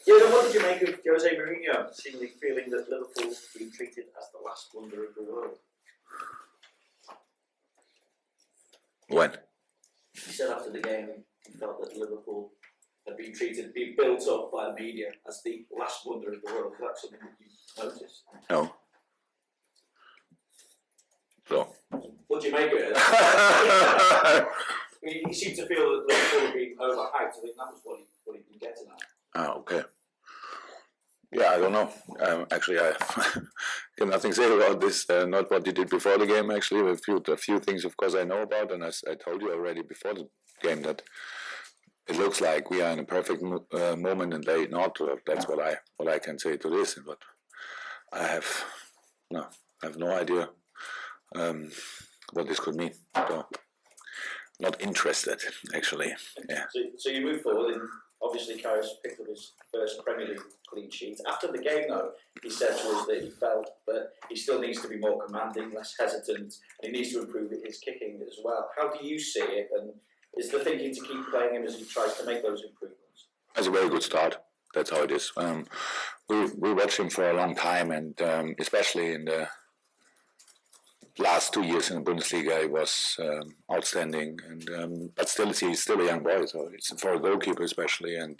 Yeah, then what did you make of Jose Mourinho seemingly feeling that Liverpool being treated as the last wonder of the world? When? He said after the game he felt that Liverpool had been built up by the media as the last wonder of the world. Is that something that you noticed? No. So. What do you make of it? He seemed to feel that Liverpool had been overhyped. I think that was what he'd been getting at. Oh, okay. Yeah, I don't know. Actually, I have nothing to say about this. Not what he did before the game. Actually, a few things, of course, I know about, and I told you already before the game that it looks like we are in a perfect moment, and they not. That's what I can say to this. But I have no idea what this could mean. So, not interested, actually. Yeah. So you move forward, and obviously Karius picked up his first Premier League clean sheet. After the game, though, he said to us that he felt that he still needs to be more commanding, less hesitant, and he needs to improve his kicking as well. How do you see it, and is the thinking to keep playing him as he tries to make those improvements? That's a very good start. That's how it is. We watched him for a long time, and especially in the last 2 years in the Bundesliga, he was outstanding. And but still, he's still a young boy, so it's for a goalkeeper especially. And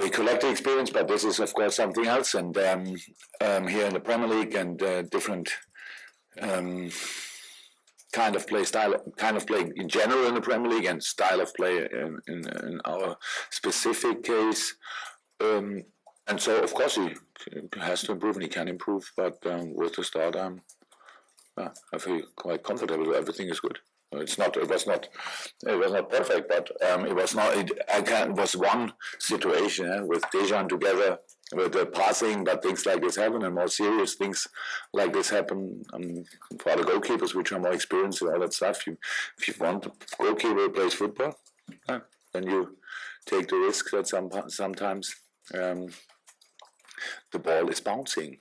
he collected experience, but this is of course something else. And here in the Premier League and different kind of play in general in the Premier League, and style of play in our specific case. And so of course he has to improve, and he can improve. But with the start, I feel quite comfortable. Everything is good. It was not perfect, but it was not. It was one situation with Dejan together with the passing, but things like this happen, and more serious things like this happen for the goalkeepers, which are more experienced and all that stuff. If you want a goalkeeper who plays football, then you take the risk that sometimes. The ball is bouncing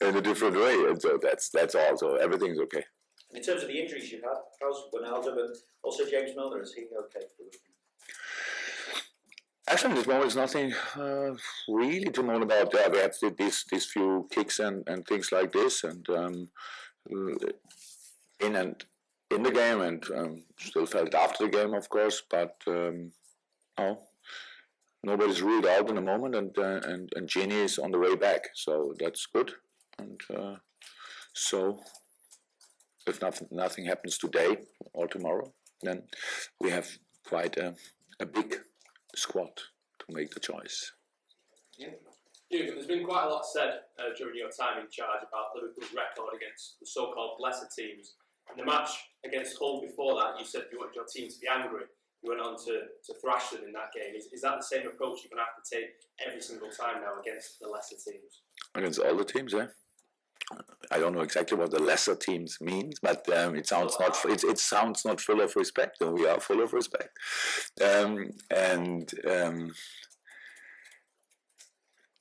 in a different way, and so that's all. So everything's okay. In terms of the injuries you've had, how's Wijnaldum and also James Milner? Is he okay for the weekend? Actually, at this moment, there's nothing really to moan about. Yeah, we had these few kicks and things like this, and in the game, and still felt after the game, of course. But nobody's ruled out in the moment, and Genie is on the way back, so that's good. And so, if nothing happens today or tomorrow, then we have quite a big squad to make the choice. Yeah. Jurgen, there's been quite a lot said during your time in charge about Liverpool's record against the so-called lesser teams. In the match against Hull before that, you said you wanted your team to be angry. You went on to thrash them in that game. Is that the same approach you're going to have to take every single time now against the lesser teams? Against all the teams, yeah. I don't know exactly what the lesser teams means, but it sounds not full of respect, and we are full of respect.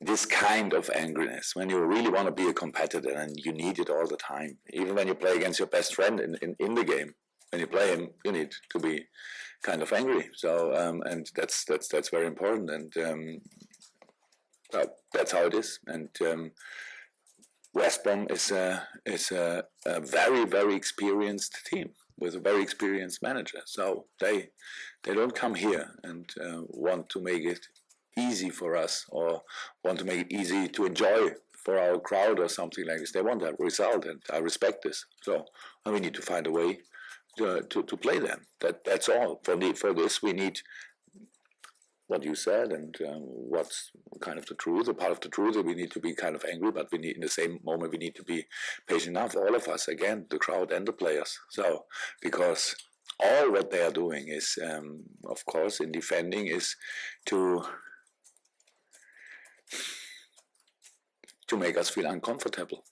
This kind of angriness, when you really want to be a competitor and you need it all the time, even when you play against your best friend in the game, when you play him, you need to be kind of angry. So and that's very important, and that's how it is. And West Brom is a very, very experienced team with a very experienced manager. So they don't come here and want to make it easy for us or want to make it easy to enjoy for our crowd or something like this. They want that result, and I respect this. So we need to find a way to play them. That's all. For this, we need what you said, and what's kind of the truth. A part of the truth that we need to be kind of angry, but we need, in the same moment, we need to be patient enough. All of us, again, the crowd and the players. So because all what they are doing is, of course, in defending, is to make us feel uncomfortable.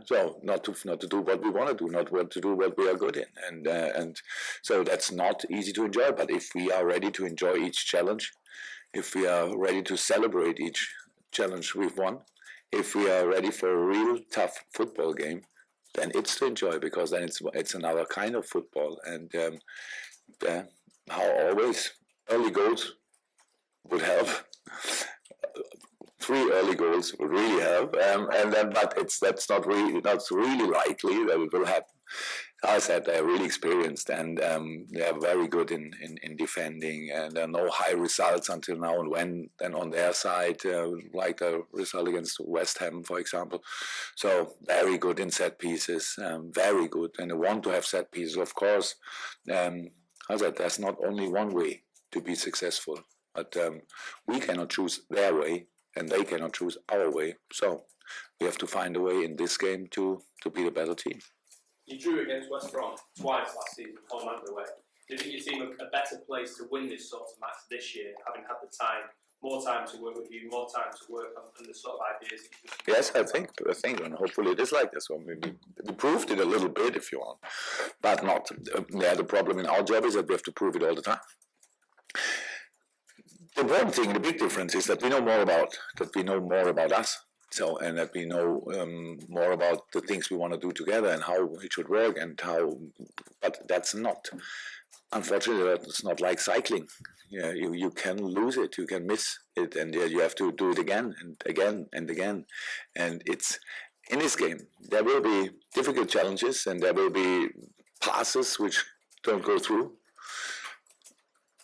So not to do what we want to do, not to do what we are good in, and so that's not easy to enjoy. But if we are ready to enjoy each challenge, if we are ready to celebrate each challenge we've won, if we are ready for a real tough football game, then it's to enjoy, because then it's another kind of football. And how always early goals would help 3 early goals would really help, and then but that's not really likely that it will happen. I said they're really experienced and they are very good in defending, and there are no high results until now. And when then on their side, like a result against West Ham, for example, so very good in set pieces, very good, and they want to have set pieces, of course. I said there's not only one way to be successful, but we cannot choose their way, and they cannot choose our way. So we have to find a way in this game to be the better team. You drew against West Brom twice last season, home and away. Do you think your team a better place to win this sort of match this year, having had the time, more time to work with you, more time to work on the sort of ideas that you Yes, I think, and hopefully it is like this one. We proved it a little bit, if you want, but not. The problem in our job is that we have to prove it all the time. The important thing, the big difference is that we know more about us. So, and that we know more about the things we want to do together and how it should work and how, but that's not, unfortunately, it's not like cycling. Yeah, you can lose it, you can miss it, and you have to do it again and again and again. And it's, in this game, there will be difficult challenges and there will be passes which don't go through.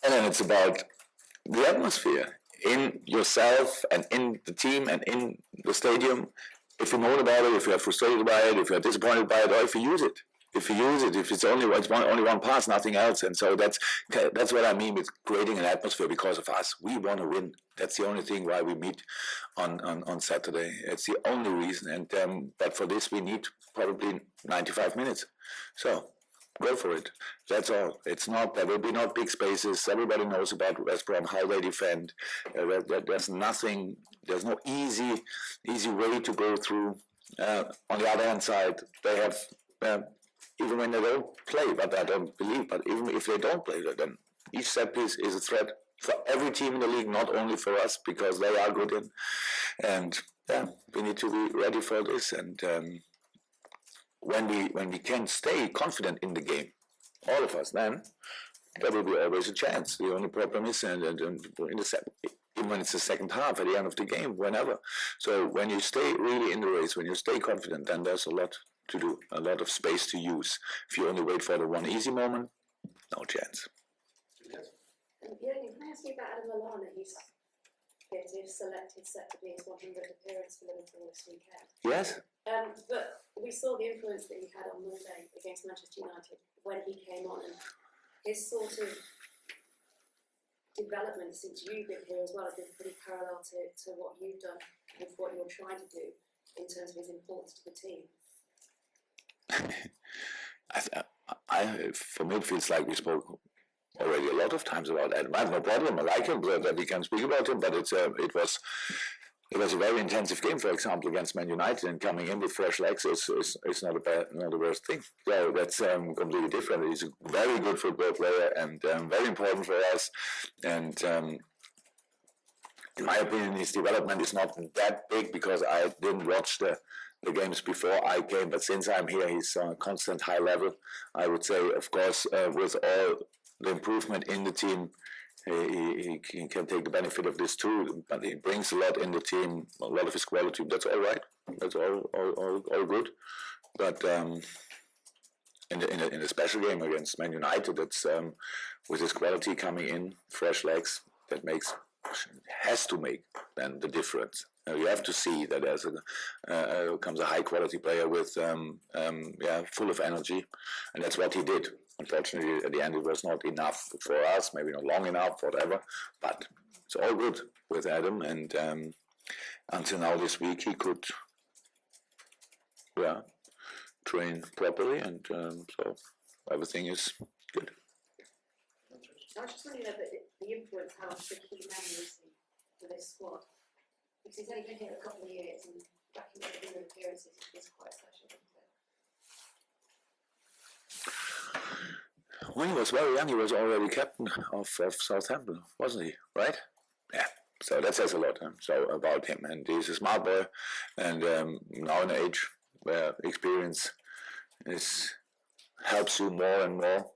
And then it's about the atmosphere in yourself and in the team and in the stadium. If you know about it, if you are frustrated by it, if you are disappointed by it, or if you use it. If it's only one pass, nothing else. And so that's what I mean with creating an atmosphere because of us. We want to win. That's the only thing why we meet on Saturday. It's the only reason. And but for this we need probably 95 minutes. So go for it. That's all. It's not. There will be not big spaces. Everybody knows about West Brom, how they defend. There's nothing. There's no easy way to go through. On the other hand side, they have even when they don't play, but I don't believe. But even if they don't play, then each set piece is a threat for every team in the league, not only for us, because they are good in. And we need to be ready for this. And when we can stay confident in the game, all of us, then there will be always a chance. The only problem is even when it's the second half, at the end of the game, whenever. So when you stay really in the race, when you stay confident, then there's a lot to do, a lot of space to use. If you only wait for the one easy moment, no chance. Jurgen, can I ask you about Adam Lallana? He's selected set to be his 100th appearance for Liverpool this weekend. Yes. But we saw the influence that he had on Monday against Manchester United when he came on, and his sort of development since you've been here as well has been pretty parallel to what you've done with what you're trying to do in terms of his importance to the team. For me, it feels like we spoke already a lot of times about Adam. I have no problem. I like him, that we can speak about him. But it was a very intensive game, for example, against Man United, and coming in with fresh legs is not a worst thing. So that's completely different. He's a very good football player and very important for us. And in my opinion, his development is not that big because I didn't watch the games before I came. But since I'm here, he's on a constant high level. I would say, of course, with all the improvement in the team, he can take the benefit of this too, but he brings a lot in the team, a lot of his quality. That's all right. That's all good. But in the special game against Man United, that's with his quality coming in, fresh legs, that has to make then the difference. You have to see that comes a high quality player with full of energy, and that's what he did. Unfortunately, at the end, it was not enough for us, maybe not long enough, whatever. But it's all good with Adam, and until now this week he could, train properly, and so everything is good. I was just wondering about the influence, how the key man is for this squad. Because he's only been here a couple of years, and back in the appearances, it's quite special, isn't it? When he was very young, he was already captain of Southampton, wasn't he? Right? Yeah. So that says a lot about him. And he's a smart boy, and now in an age where experience helps you more and more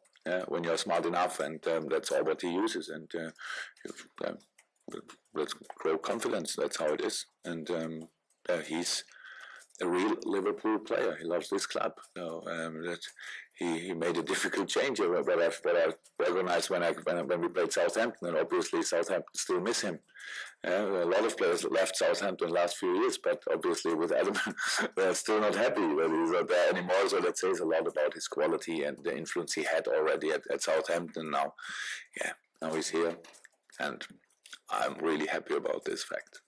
when you're smart enough, and that's all what he uses. And let's grow confidence. That's how it is. And he's a real Liverpool player. He loves this club. So that he made a difficult change. But I recognized when we played Southampton, and obviously Southampton still miss him. A lot of players left Southampton last few years, but obviously with Adam, they're still not happy that he's not there anymore. So that says a lot about his quality and the influence he had already at Southampton. Now he's here, and I'm really happy about this fact.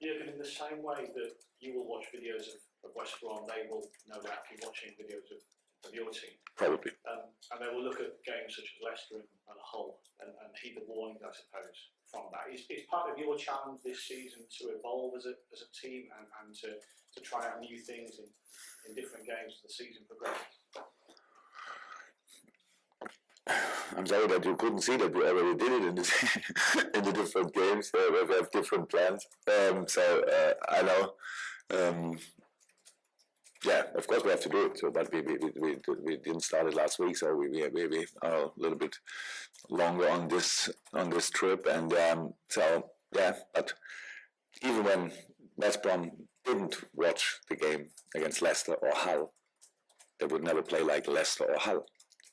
Jurgen, in the same way that you will watch videos of West Brom, they will no doubt be watching videos of your team. Probably. And they will look at games such as Leicester and Hull and heed the warnings, I suppose, from that. Is part of your challenge this season to evolve as a team and to try out new things in different games as the season progresses? I'm sorry that you couldn't see that we already did it in the different games. We have different plans. I know. Of course we have to do it. So, but we didn't start it last week, so we are a little bit longer on this trip, and But even when West Brom didn't watch the game against Leicester or Hull, they would never play like Leicester or Hull.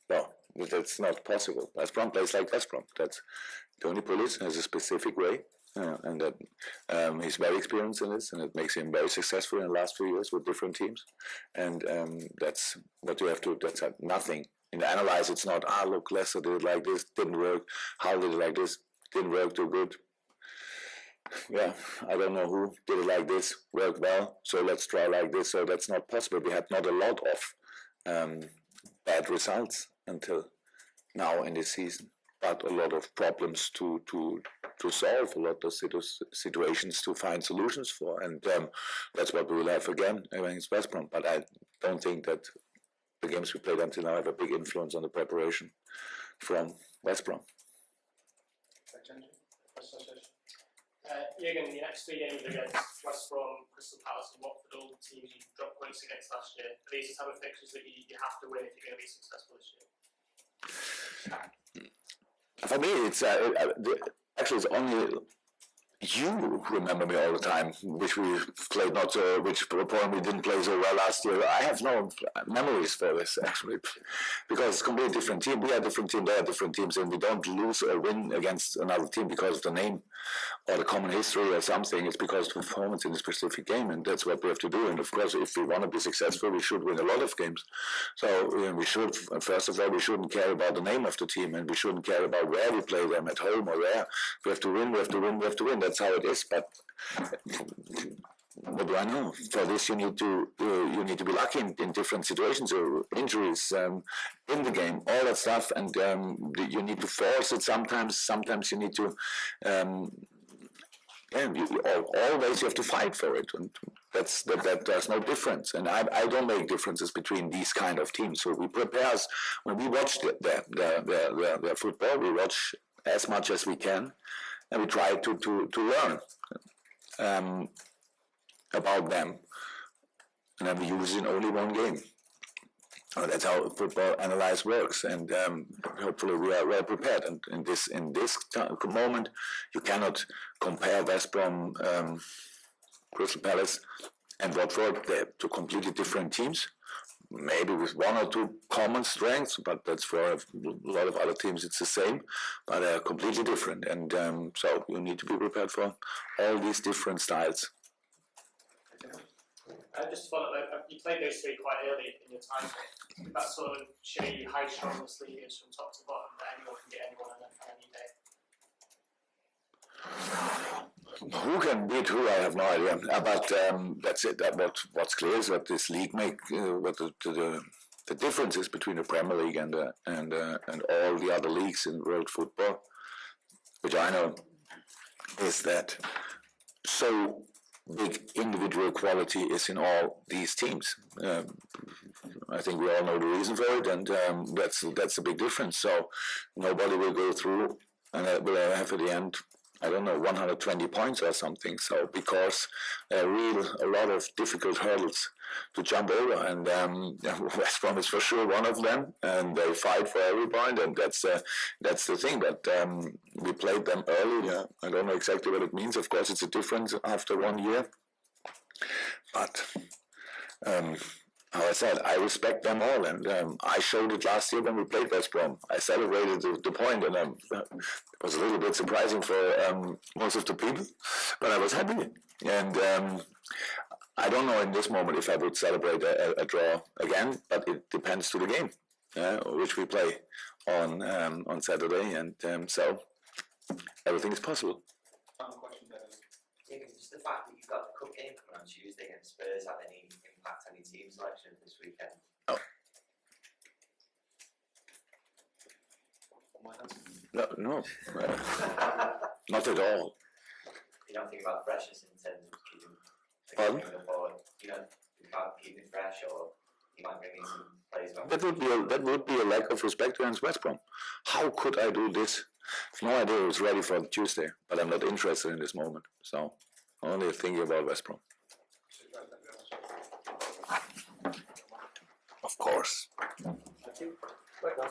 No. That's not possible. West Brom plays like West Brom. That's Tony Pulis has a specific way, and that he's very experienced in this, and it makes him very successful in the last few years with different teams. And that's what you have to. That's nothing in the analyze. It's not look, Leicester did it like this, didn't work. How did it like this, didn't work too good. Yeah, I don't know who did it like this, worked well. So let's try like this. So that's not possible. We had not a lot of bad results until now in this season, but a lot of problems to solve, a lot of situations to find solutions for, and that's what we will have again against West Brom. But I don't think that the games we played until now have a big influence on the preparation from West Brom. Jurgen, in the next 3 games against West Brom, Crystal Palace and Watford, all the teams you dropped points against last year, are these the type of fixtures that you have to win if you're going to be successful this year? For me, it's actually it's only you remember me all the time, which we played not so, which point we didn't play so well last year. I have no memories for this actually, because it's a completely different team. We are a different team, they are different teams, and we don't lose or win against another team because of the name or the common history or something. It's because of performance in a specific game, and that's what we have to do. And of course, if we want to be successful, we should win a lot of games. So we should, first of all, we shouldn't care about the name of the team, and we shouldn't care about where we play them, at home or where. We have to win, we have to win, we have to win. That's how it is. But what do I know? For this, you need to be lucky in different situations, or injuries in the game, all that stuff, and you need to force it sometimes. Sometimes you need to. Always you have to fight for it, and that there's no difference. And I don't make differences between these kind of teams. So we prepare us when we watch their football. We watch as much as we can, and we try to learn about them, and then we use it in only one game. That's how football analyze works, and hopefully we are well prepared. And in this moment, you cannot compare West Brom, Crystal Palace, and Watford. They're two completely different teams, maybe with one or two common strengths, but that's for a lot of other teams it's the same, but they're completely different. And so you need to be prepared for all these different styles. Just to follow up, you played those three quite early in your time. Did that sort of show you how strong this league is from top to bottom, that anyone can get anyone on any day? Who can beat who? I have no idea. But that's it. What's clear is that this league what the differences between the Premier League and all the other leagues in world football, which I know, is that so big individual quality is in all these teams. I think we all know the reason for it, and that's a big difference. So nobody will go through and will have at the end I don't know, 120 points or something. So because there are a lot of difficult hurdles to jump over, and West Brom is for sure one of them, and they fight for every point, and that's the thing. But we played them early. Yeah, I don't know exactly what it means. Of course, it's a difference after 1 year, but. How I said, I respect them all, and I showed it last year when we played West Brom. I celebrated the point, and it was a little bit surprising for most of the people, but I was happy. And I don't know in this moment if I would celebrate a draw again, but it depends to the game, which we play on Saturday, and so everything is possible. Just the fact that you've got the cup game coming on Tuesday against Spurs have any impact on your team selection this weekend? No, not at all. You don't think about freshness in terms of keeping Pardon? moving forward. You can't keep it fresh, or you might bring in some players. That would be a lack of respect against West Brom. How could I do this? I've no idea who's ready for Tuesday, but I'm not interested in this moment. So only thinking about West Brom. Of course. Thank you. Right now.